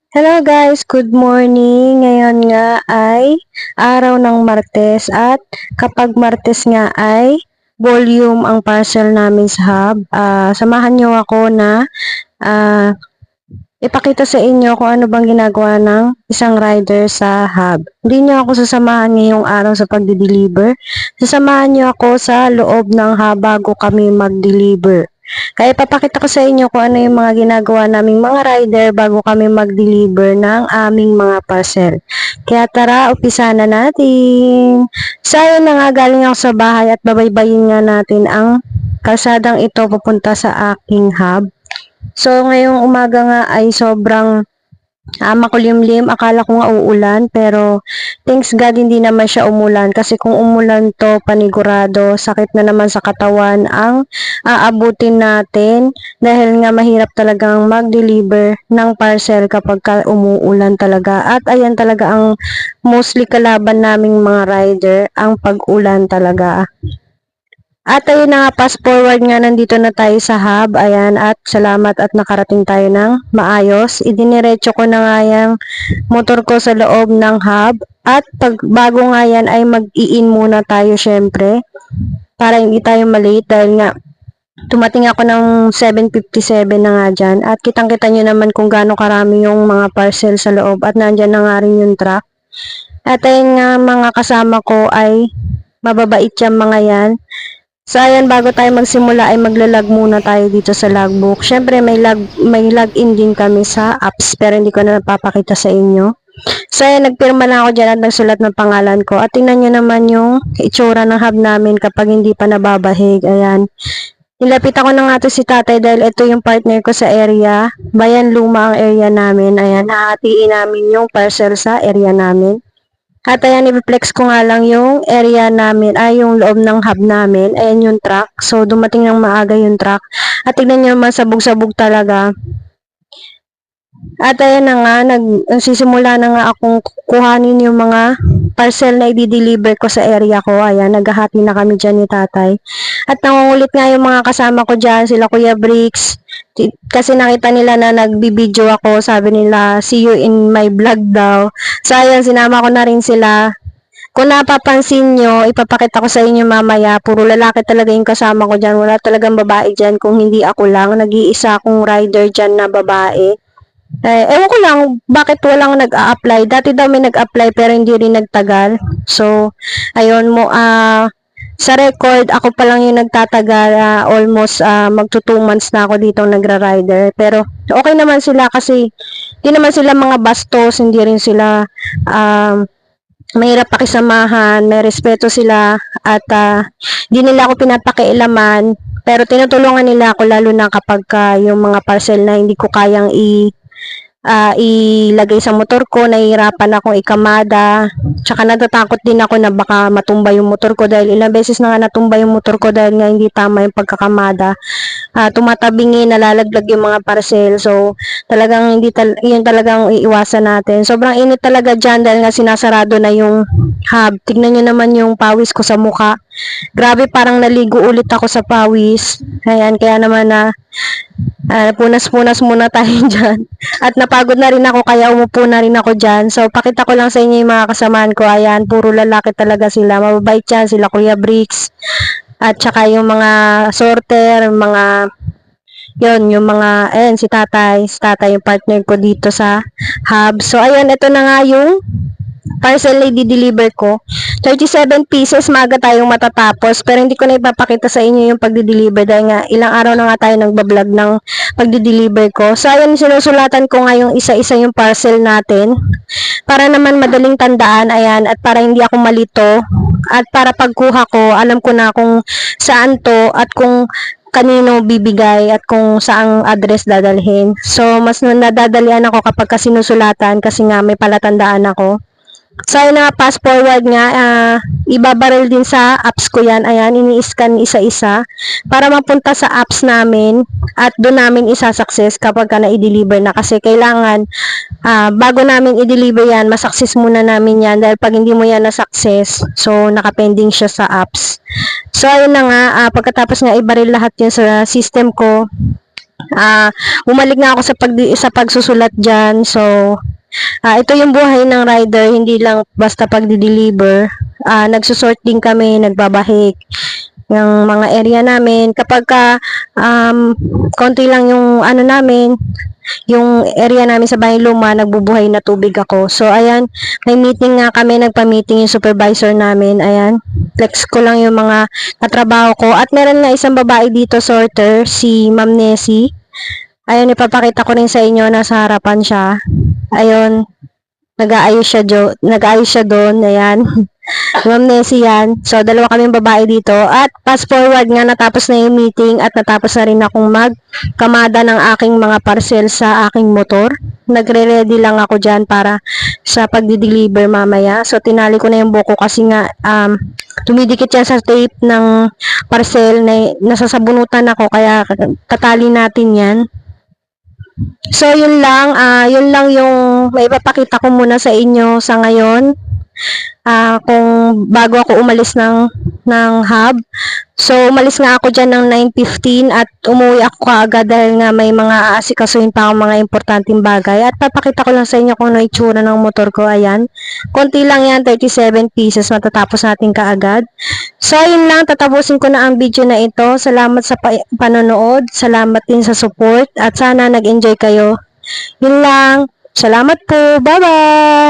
Hello guys, good morning. Ngayon nga ay araw ng Martes at kapag Martes nga ay volume ang parcel namin sa hub. Samahan nyo ako na ah, ipakita sa inyo kung ano bang ginagawa ng isang rider sa hub. Hindi nyo ako sasamahan ngayong araw sa pagdi-deliver. Sasamahan nyo ako sa loob ng hub bago kami mag-deliver. Kaya papakita ko sa inyo kung ano yung mga ginagawa naming mga rider bago kami mag-deliver ng aming mga parcel. Kaya tara, umpisa na natin. So, ayun na nga, galing ako sa bahay at babaybayin nga natin ang kalsadang ito papunta sa aking hub. So, ngayong umaga nga ay sobrang makulimlim. Akala ko nga uulan, pero thanks God hindi naman siya umulan. Kasi kung umulan to, panigurado, sakit na naman sa katawan ang aabutin natin. Dahil nga mahirap talagang mag-deliver ng parcel kapag umuulan talaga. At ayan talaga ang mostly kalaban naming mga rider, ang pag-ulan talaga. At ayun na nga, fast forward nga, nandito na tayo sa hub. Ayan, at salamat at nakarating tayo ng maayos. Idiniretso ko na nga yung motor ko sa loob ng hub. At pag bago nga yan ay mag-i-in muna tayo syempre. Para hindi tayo malate dahil nga tumating ako ng 7:57 na nga dyan. At kitang-kita nyo naman kung gaano karami yung mga parcel sa loob. At nandyan na nga rin yung truck. At ayun nga, mga kasama ko ay mababait yung mga yan. So, ayan, bago tayo magsimula ay maglalag muna tayo dito sa logbook. Syempre, may login din kami sa apps, pero hindi ko na napapakita sa inyo. So, ayan, nagpirma lang ako dyan at nagsulat ng pangalan ko. At tingnan nyo naman yung itsura ng hub namin kapag hindi pa nababahig. Ayan. Nilapitan ko na nga to si tatay dahil ito yung partner ko sa area. Bayan Luma ang area namin. Ayan, hahatiin namin yung parcel sa area namin. At ayan, i-flex ko nga lang yung area namin, ay yung loob ng hub namin. Ayan yung truck. So, dumating ng maaga yung truck. At tignan nyo naman, sabog-sabog talaga. At ayan na nga, nagsisimula na nga akong kuhanin yung mga parcel na i-deliver ko sa area ko. Ayan, naghahati na kami dyan ni tatay. At nangungulit nga yung mga kasama ko dyan, sila Kuya Bricks. Kasi nakita nila na nagbibideo ako, sabi nila, see you in my vlog daw. So, ayan, sinama ko na rin sila. Kung napapansin nyo, ipapakita ko sa inyo mamaya, puro lalaki talaga yung kasama ko dyan. Wala talagang babae dyan kung hindi ako lang. Nag-iisa akong rider dyan na babae. Ewan ko lang, bakit walang nag-a-apply. Dati daw may nag-apply pero hindi rin nagtagal. So, ayun mo, sa record, ako pa lang yung nagtatagal, almost magto 2 months na ako dito nagra-rider. Pero okay naman sila kasi hindi naman sila mga bastos, hindi rin sila mahirap pakisamahan, may respeto sila at di nila ako pinapakialaman. Pero tinutulungan nila ako lalo na kapag yung mga parcel na hindi ko kayang ilagay sa motor ko, nahihirapan akong ikamada. Tsaka natatakot din ako na baka matumba yung motor ko dahil ilang beses na nga natumba yung motor ko dahil nga hindi tama yung pagkakamada. Tumatabingi, nalalaglag yung mga parcel. So, talagang yun talagang iiwasan natin. Sobrang init talaga dyan dahil nga sinasarado na yung hub. Tignan nyo naman yung pawis ko sa mukha. Grabe, parang naligo ulit ako sa pawis. Ayan, kaya naman na punas-punas muna tayo dyan. At napagod na rin ako kaya umupo na rin ako dyan. So, pakita ko lang sa inyo yung mga kasamaan ko. Ayan, puro lalaki talaga sila. Mababait yan, sila Kuya Bricks. At saka yung mga sorter, mga yung mga, ayan, si tatay yung partner ko dito sa hub. So, ayan, ito na nga yung parcel na i-deliver ko. 37 pieces, maaga tayong matatapos. Pero hindi ko na ipapakita sa inyo yung pagdi-deliver dahil nga ilang araw na nga tayo nagbablog ng pagdi-deliver ko. So, ayan, sinusulatan ko nga yung isa-isa yung parcel natin para naman madaling tandaan, ayan, at para hindi ako malito. At para pagkuha ko, alam ko na kung saan to at kung kanino bibigay at kung saang address dadalhin. So, mas nadadalian ako kapag sinusulatan kasi nga may palatandaan ako. So, ayun na, fast forward nga, ibabaril din sa apps ko yan. Ayan, ini-scan isa-isa para mapunta sa apps namin at doon namin isa-success kapag na-i-deliver na. Kasi kailangan, bago namin i-deliver yan, ma-success muna namin yan. Dahil pag hindi mo yan na-success, so nakapending siya sa apps. So, ayun na nga, pagkatapos nga ibaril lahat yun sa system ko, Bumalik na ako sa pagsusulat diyan. So, ito yung buhay ng rider, hindi lang basta pagdi-deliver. Nagsusort din kami, nagbabahik ng mga area namin. Kapag konti lang yung ano namin, yung area namin sa Bahay Luma, nagbubuhay na tubig ako. So, ayan, may meeting nga kami, nagpa-meeting yung supervisor namin. Ayan, flex ko lang yung mga katrabaho ko. At meron nga isang babae dito, sorter, si Ma'am Nessie. Ayun, ipapakita ko rin sa inyo, nasa harapan siya. Ayun, nag-aayos siya doon. Ayan. Ma'am Nessie yan. So, dalawa kaming babae dito. At fast forward nga, natapos na yung meeting at natapos na rin akong magkamada ng aking mga parcel sa aking motor. Nagre-ready lang ako dyan para sa pagdi-deliver mamaya. So, tinali ko na yung buko kasi nga tumidikit yan sa tape ng parcel na nasasabunutan ako kaya tatali natin yan. So, yun lang yung maipapakita ko muna sa inyo sa ngayon. Kung bago ako umalis ng hub. So, umalis nga ako dyan ng 9:15 at umuwi ako kaagad dahil nga may mga aasikasuhin pa akong mga importanteng bagay. At papakita ko lang sa inyo kung ano itsura ng motor ko. Ayan. Konti lang yan, 37 pieces. Matatapos natin kaagad. So, yun lang. Tatapusin ko na ang video na ito. Salamat sa panonood. Salamat din sa support. At sana nag-enjoy kayo. Yun lang. Salamat po. Bye-bye!